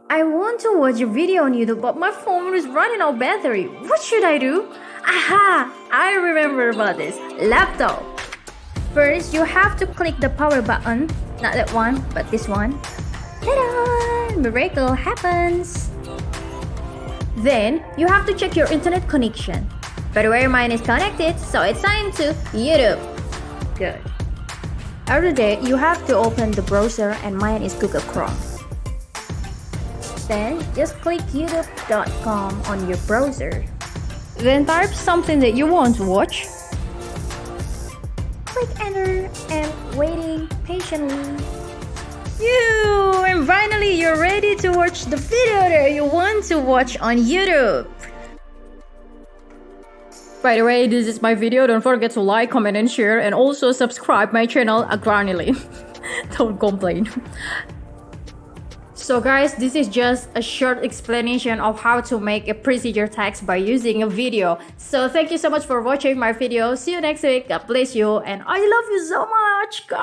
I want to watch a video on YouTube, but my phone is running out of battery. What should I do? Aha! I remember about this. Laptop. First, you have to click the power button. Not that one, but this one. Ta-da! Miracle happens. Then, you have to check your internet connection. By the way, mine is connected, so it's time to YouTube. Good. After that, you have to open the browser, and mine is Google Chrome. Then, just click youtube.com on your browser. Then type something that you want to watch. Click enter and waiting patiently. And finally you're ready to watch the video that you want to watch on YouTube. By the way, this is my video. Don't forget to like, comment, and share, and also subscribe my channel Agrani Lin. Don't complain. So guys, this is just a short explanation of how to make a procedure text by using a video. So thank you so much for watching my video. See you next week. God bless you, and I love you so much.